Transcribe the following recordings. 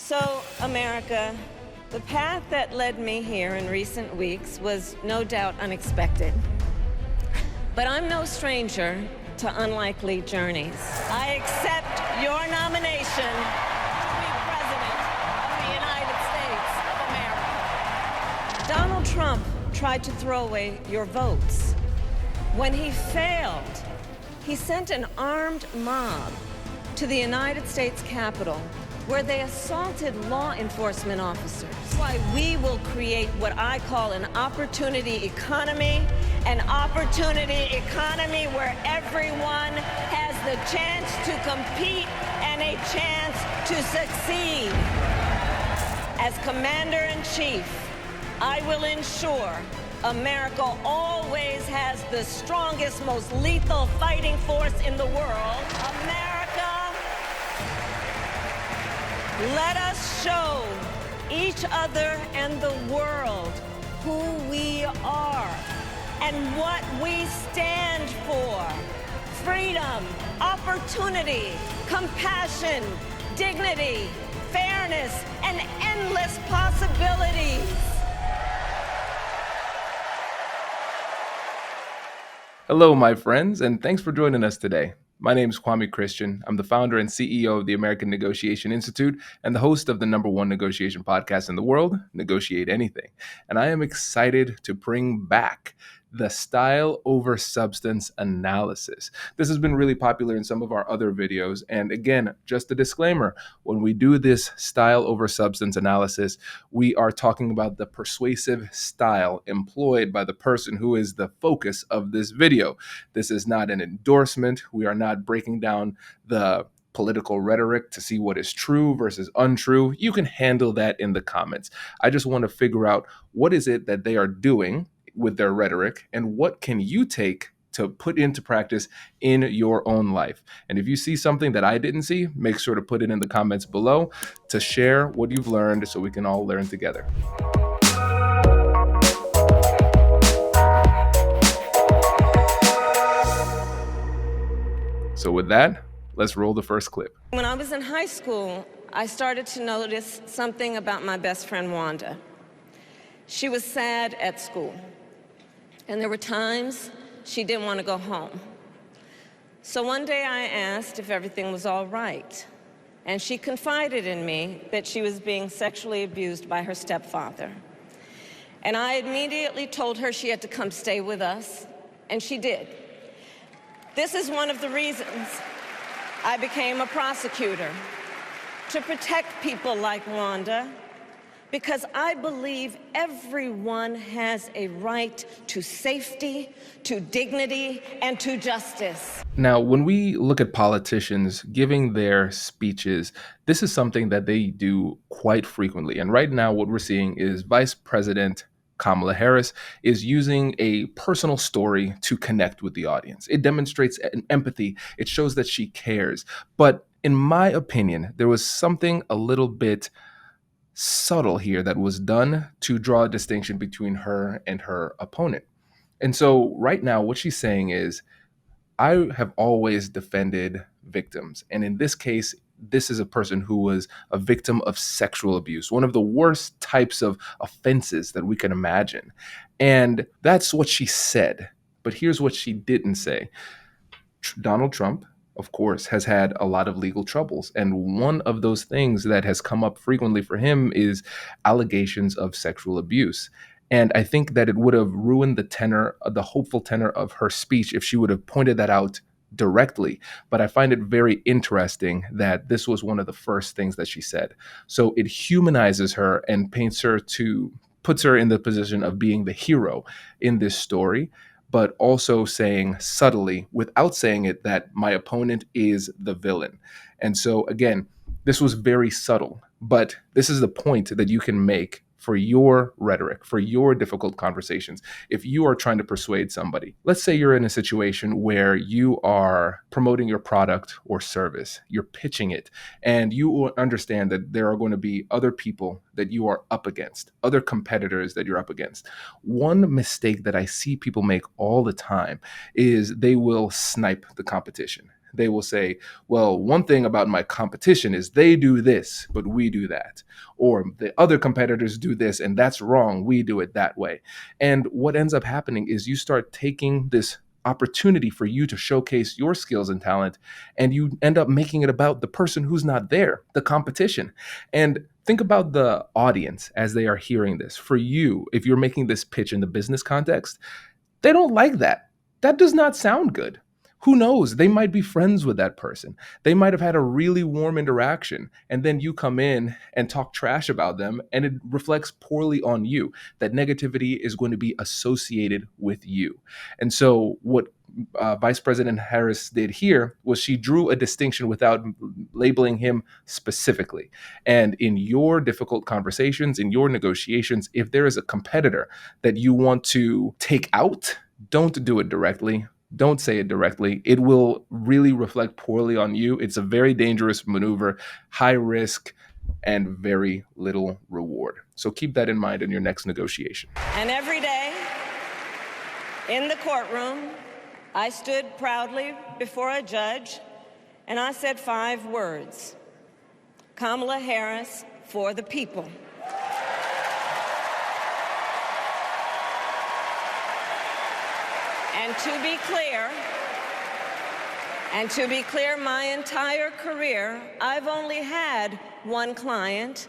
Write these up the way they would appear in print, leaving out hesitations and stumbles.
So, America, the path that led me here in recent weeks was no doubt unexpected. But I'm no stranger to unlikely journeys. I accept your nomination to be President of the United States of America. Donald Trump tried to throw away your votes. When he failed, he sent an armed mob to the United States Capitol, where they assaulted law enforcement officers. That's why we will create what I call an opportunity economy where everyone has the chance to compete and a chance to succeed. As Commander-in-Chief, I will ensure America always has the strongest, most lethal fighting force in the world. America, let us show each other and the world who we are and what we stand for. Freedom, opportunity, compassion, dignity, fairness, and endless possibilities. Hello, my friends, and thanks for joining us today. My name is Kwame Christian. I'm the founder and CEO of the American Negotiation Institute and the host of the #1 negotiation podcast in the world, Negotiate Anything. And I am excited to bring back the style over substance analysis. This has been really popular in some of our other videos. And again, just a disclaimer, when we do this style over substance analysis, we are talking about the persuasive style employed by the person who is the focus of this video. This is not an endorsement. We are not breaking down the political rhetoric to see what is true versus untrue. You can handle that in the comments. I just want to figure out what is it that they are doing with their rhetoric and what can you take to put into practice in your own life. And if you see something that I didn't see, make sure to put it in the comments below to share what you've learned so we can all learn together. So with that, let's roll the first clip. When I was in high school, I started to notice something about my best friend, Wanda. She was sad at school, and there were times she didn't want to go home. So one day I asked if everything was all right, and she confided in me that she was being sexually abused by her stepfather. And I immediately told her she had to come stay with us, and she did. This is one of the reasons I became a prosecutor, to protect people like Wanda, because I believe everyone has a right to safety, to dignity, and to justice. Now, when we look at politicians giving their speeches, this is something that they do quite frequently. And right now, what we're seeing is Vice President Kamala Harris is using a personal story to connect with the audience. It demonstrates an empathy. It shows that she cares. But in my opinion, there was something a little bit subtle here that was done to draw a distinction between her and her opponent. And so right now, what she's saying is, I have always defended victims. And in this case, this is a person who was a victim of sexual abuse, one of the worst types of offenses that we can imagine. And that's what she said. But here's what she didn't say. Donald Trump, of course, has had a lot of legal troubles. And one of those things that has come up frequently for him is allegations of sexual abuse. And I think that it would have ruined the hopeful tenor of her speech if she would have pointed that out directly. But I find it very interesting that this was one of the first things that she said. So it humanizes her and puts her in the position of being the hero in this story, but also saying subtly, without saying it, that my opponent is the villain. And so again, this was very subtle, but this is the point that you can make for your rhetoric, for your difficult conversations. If you are trying to persuade somebody, let's say you're in a situation where you are promoting your product or service, you're pitching it, and you understand that there are going to be other people that you are up against, other competitors that you're up against. One mistake that I see people make all the time is they will snipe the competition. they will say, well, one thing about my competition is they do this, but we do that. Or the other competitors do this, and that's wrong. We do it that way. And what ends up happening is you start taking this opportunity for you to showcase your skills and talent, and you end up making it about the person who's not there, the competition. And think about the audience as they are hearing this. For you, if you're making this pitch in the business context, they don't like that. That does not sound good. Who knows? They might be friends with that person. They might have had a really warm interaction, and then you come in and talk trash about them, and it reflects poorly on you. That negativity is going to be associated with you. And so, what Vice President Harris did here was she drew a distinction without labeling him specifically. And in your difficult conversations, in your negotiations, if there is a competitor that you want to take out, don't do it directly. Don't say it directly. It will really reflect poorly on you. It's a very dangerous maneuver, high risk, and very little reward. So keep that in mind in your next negotiation. And every day in the courtroom, I stood proudly before a judge and I said 5 words: Kamala Harris for the people. And to be clear, my entire career, I've only had one client,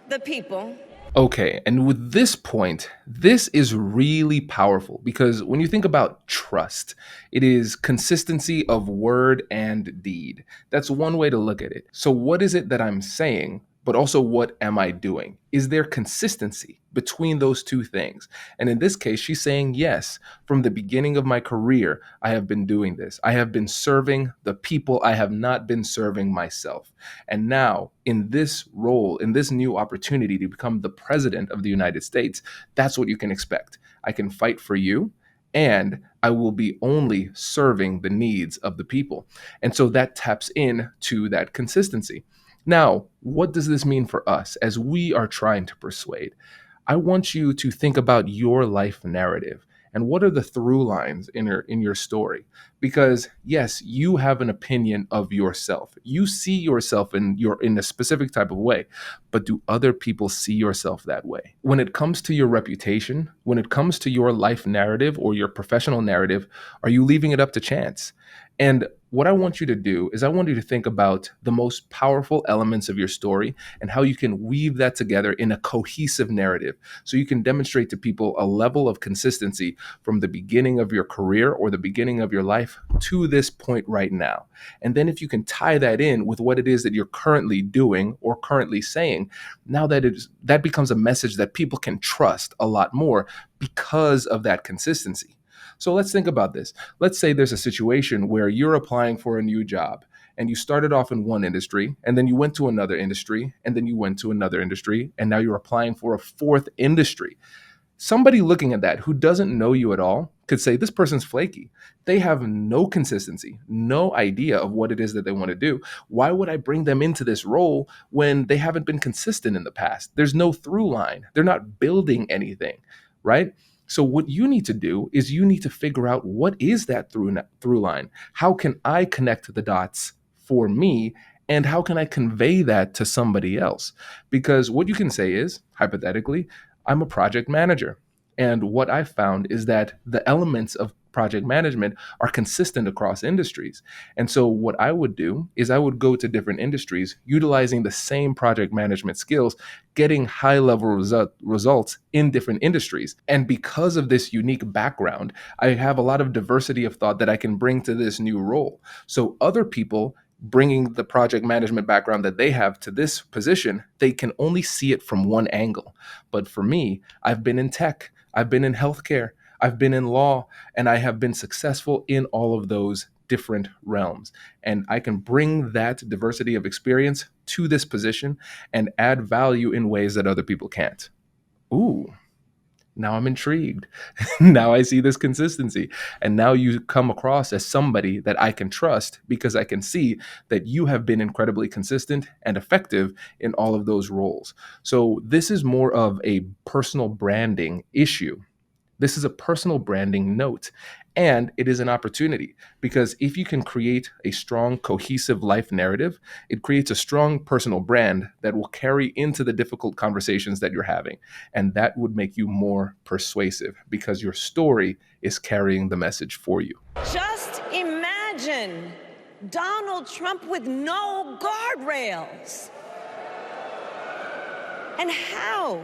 the people. Okay, and with this point, this is really powerful because when you think about trust, it is consistency of word and deed. That's one way to look at it. So, what is it that I'm saying, but also what am I doing? Is there consistency between those two things? And in this case, she's saying, yes, from the beginning of my career, I have been doing this. I have been serving the people. I have not been serving myself. And now, in this role, in this new opportunity to become the president of the United States, that's what you can expect. I can fight for you, and I will be only serving the needs of the people. And so that taps in to that consistency. Now, what does this mean for us as we are trying to persuade? I want you to think about your life narrative and what are the through lines in your story. Because yes, you have an opinion of yourself. You see yourself in a specific type of way, but do other people see yourself that way? When it comes to your reputation, when it comes to your life narrative or your professional narrative, are you leaving it up to chance? And what I want you to do is I want you to think about the most powerful elements of your story and how you can weave that together in a cohesive narrative so you can demonstrate to people a level of consistency from the beginning of your career or the beginning of your life to this point right now. And then if you can tie that in with what it is that you're currently doing or currently saying, now that becomes a message that people can trust a lot more because of that consistency. So let's think about this. Let's say there's a situation where you're applying for a new job and you started off in one industry and then you went to another industry and then you went to another industry and now you're applying for a fourth industry. Somebody looking at that who doesn't know you at all could say, this person's flaky. They have no consistency, no idea of what it is that they want to do. Why would I bring them into this role when they haven't been consistent in the past? There's no through line. They're not building anything, right? So what you need to do is you need to figure out what is that through line. How can I connect the dots for me? And how can I convey that to somebody else? Because what you can say is, hypothetically, I'm a project manager. And what I found is that the elements of project management are consistent across industries. And so what I would do is I would go to different industries utilizing the same project management skills, getting high level results in different industries. And because of this unique background, I have a lot of diversity of thought that I can bring to this new role. So other people bringing the project management background that they have to this position, they can only see it from one angle. But for me, I've been in tech, I've been in healthcare, I've been in law, and I have been successful in all of those different realms. And I can bring that diversity of experience to this position and add value in ways that other people can't. Ooh, now I'm intrigued. Now I see this consistency. And now you come across as somebody that I can trust because I can see that you have been incredibly consistent and effective in all of those roles. So this is more of a personal branding issue. This is a personal branding note. And it is an opportunity because if you can create a strong, cohesive life narrative, it creates a strong personal brand that will carry into the difficult conversations that you're having. And that would make you more persuasive because your story is carrying the message for you. Just imagine Donald Trump with no guardrails and how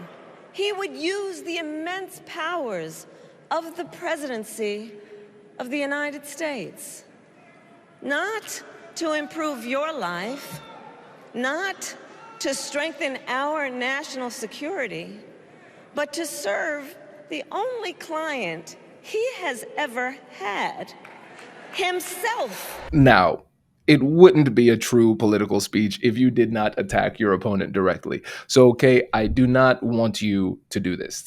he would use the immense powers of the presidency of the United States, not to improve your life, not to strengthen our national security, but to serve the only client he has ever had, himself. Now, it wouldn't be a true political speech if you did not attack your opponent directly. So, okay, I do not want you to do this.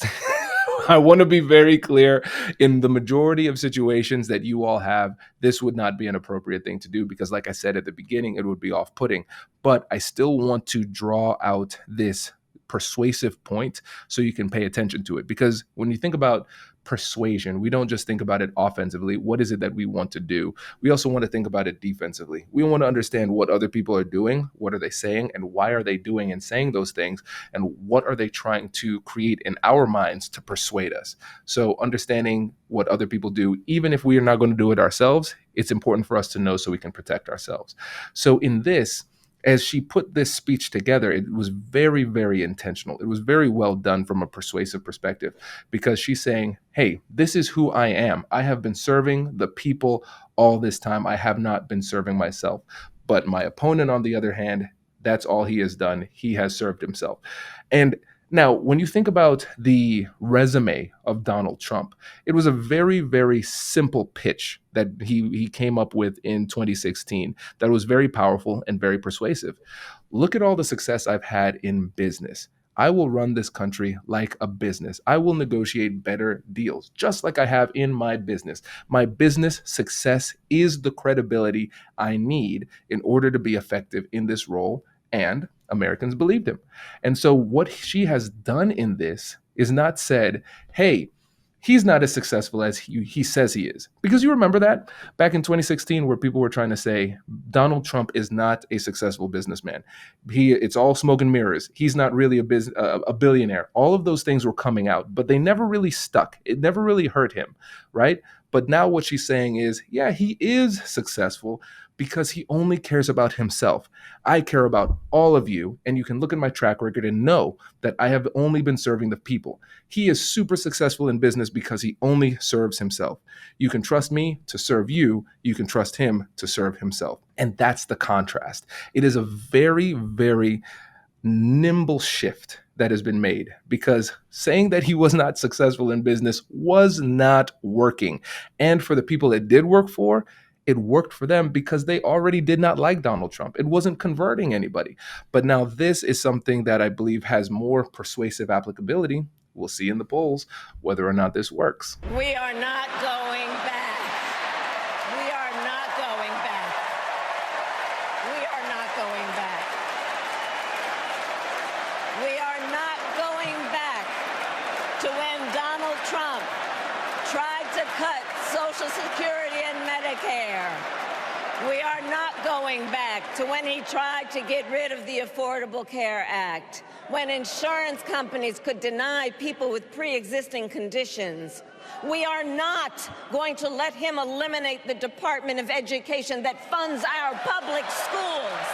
I want to be very clear, in the majority of situations that you all have, this would not be an appropriate thing to do because, like I said at the beginning, it would be off-putting. But I still want to draw out this persuasive point so you can pay attention to it. Because when you think about persuasion, we don't just think about it offensively. What is it that we want to do? We also want to think about it defensively. We want to understand what other people are doing, what are they saying, and why are they doing and saying those things, and what are they trying to create in our minds to persuade us. So understanding what other people do, even if we are not going to do it ourselves, it's important for us to know so we can protect ourselves. So in this, as she put this speech together, it was very, very intentional. It was very well done from a persuasive perspective because she's saying, hey, this is who I am. I have been serving the people all this time. I have not been serving myself. But my opponent, on the other hand, that's all he has done. He has served himself. And now, when you think about the resume of Donald Trump, it was a very, very simple pitch that he came up with in 2016 that was very powerful and very persuasive. Look at all the success I've had in business. I will run this country like a business. I will negotiate better deals, just like I have in my business. My business success is the credibility I need in order to be effective in this role, and Americans believed him. And so what she has done in this is not said, hey, he's not as successful as he says he is. Because you remember that back in 2016 where people were trying to say Donald Trump is not a successful businessman. It's all smoke and mirrors. He's not really a billionaire. All of those things were coming out, but they never really stuck. It never really hurt him, right? But now what she's saying is, yeah, he is successful because he only cares about himself. I care about all of you, and you can look at my track record and know that I have only been serving the people. He is super successful in business because he only serves himself. You can trust me to serve you. You can trust him to serve himself. And that's the contrast. It is a very, very nimble shift that has been made because saying that he was not successful in business was not working. And for the people it did work for, it worked for them because they already did not like Donald Trump. It wasn't converting anybody. But now this is something that I believe has more persuasive applicability. We'll see in the polls whether or not this works. We are not going back. We are not going back. We are not going back. We are not going back to when Donald Trump tried to cut Social Security and Medicare. We are not going back to when he tried to get rid of the Affordable Care Act, when insurance companies could deny people with pre-existing conditions. We are not going to let him eliminate the Department of Education that funds our public schools.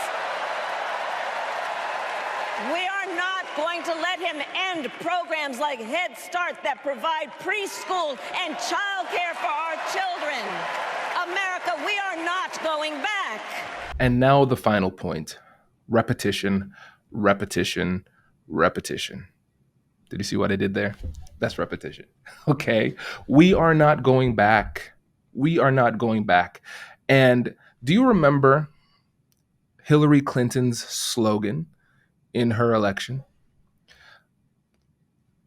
We are not going to let him end programs like Head Start that provide preschool and childcare for our children. America, we are not going back. And now the final point: repetition, repetition, repetition. Did you see what I did there? That's repetition. Okay. We are not going back. We are not going back. And do you remember Hillary Clinton's slogan in her election?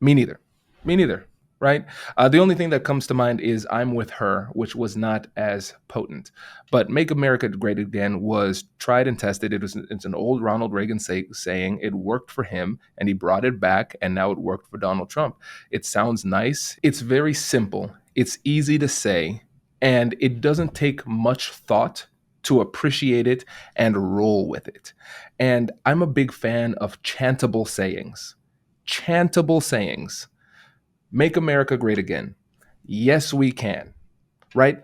Me neither. Me neither. Right? The only thing that comes to mind is I'm with her, which was not as potent. But Make America Great Again was tried and tested. It's an old Ronald Reagan saying. It worked for him, and he brought it back, and now it worked for Donald Trump. It sounds nice. It's very simple. It's easy to say, And it doesn't take much thought to appreciate it and roll with it. And I'm a big fan of chantable sayings. Chantable sayings. Make America great again. Yes, we can. Right?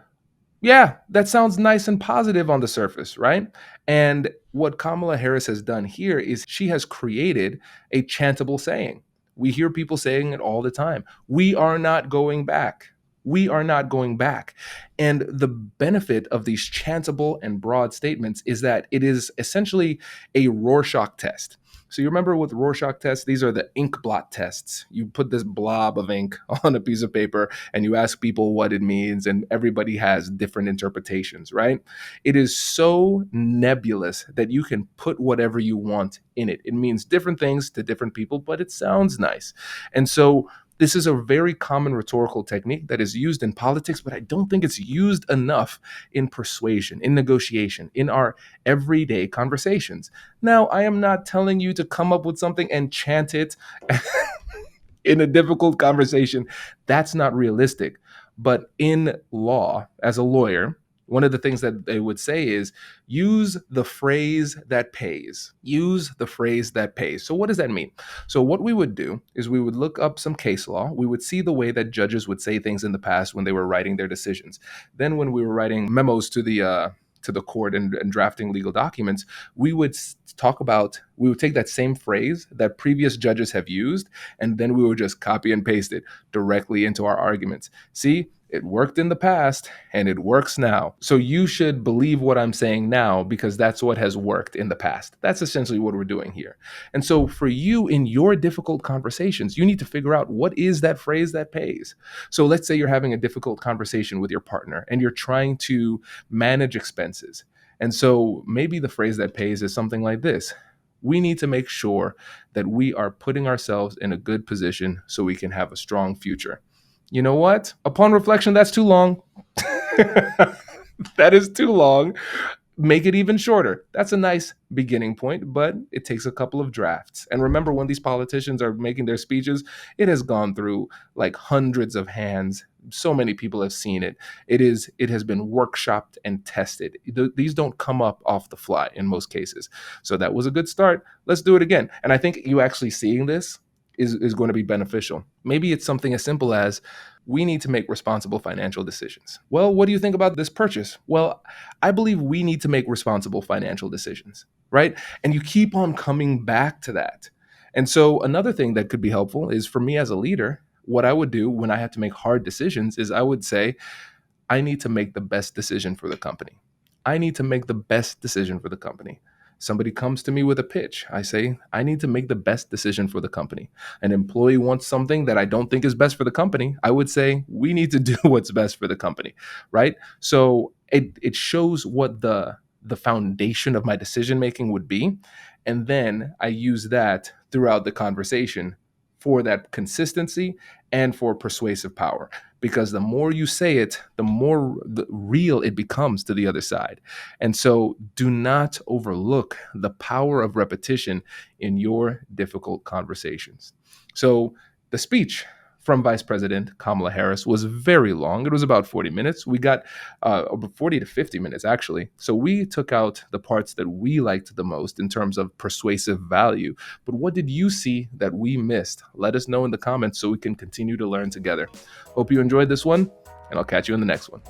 Yeah, that sounds nice and positive on the surface, right? And what Kamala Harris has done here is she has created a chantable saying. We hear people saying it all the time. We are not going back. We are not going back. And the benefit of these chantable and broad statements is that it is essentially a Rorschach test. So you remember with Rorschach tests, these are the ink blot tests. You put this blob of ink on a piece of paper and you ask people what it means, and everybody has different interpretations, right? It is so nebulous that you can put whatever you want in it. It means different things to different people, but it sounds nice. And so this is a very common rhetorical technique that is used in politics, but I don't think it's used enough in persuasion, in negotiation, in our everyday conversations. Now, I am not telling you to come up with something and chant it in a difficult conversation. That's not realistic. But in law, as a lawyer, one of the things that they would say is use the phrase that pays. Use the phrase that pays. So, what does that mean? So, what we would do is we would look up some case law. We would see the way that judges would say things in the past when they were writing their decisions. Then, when we were writing memos to the court and drafting legal documents, we would we would take that same phrase that previous judges have used, and then we would just copy and paste it directly into our arguments. See, it worked in the past and it works now. So you should believe what I'm saying now because that's what has worked in the past. That's essentially what we're doing here. And so for you in your difficult conversations, you need to figure out what is that phrase that pays. So let's say you're having a difficult conversation with your partner and you're trying to manage expenses. And so maybe the phrase that pays is something like this. We need to make sure that we are putting ourselves in a good position so we can have a strong future. You know what? Upon reflection, that's too long. That is too long. Make it even shorter. That's a nice beginning point, but it takes a couple of drafts. And remember, when these politicians are making their speeches, it has gone through like hundreds of hands. So many people have seen it. It has been workshopped and tested. These don't come up off the fly in most cases. So that was a good start. Let's do it again. And I think you actually seeing this is going to be beneficial. Maybe it's something as simple as we need to make responsible financial decisions. Well, what do you think about this purchase? Well, I believe we need to make responsible financial decisions, right? And you keep on coming back to that. And so another thing that could be helpful is for me as a leader, what I would do when I have to make hard decisions is I would say, I need to make the best decision for the company. I need to make the best decision for the company. Somebody comes to me with a pitch. I say, I need to make the best decision for the company. An employee wants something that I don't think is best for the company. I would say, we need to do what's best for the company, right? So it shows what the foundation of my decision making would be. And then I use that throughout the conversation for that consistency and for persuasive power. Because the more you say it, the more real it becomes to the other side. And so do not overlook the power of repetition in your difficult conversations. So the speech from Vice President Kamala Harris was very long. It was about 40 minutes. We got 40 to 50 minutes, actually. So we took out the parts that we liked the most in terms of persuasive value. But what did you see that we missed? Let us know in the comments so we can continue to learn together. Hope you enjoyed this one, and I'll catch you in the next one.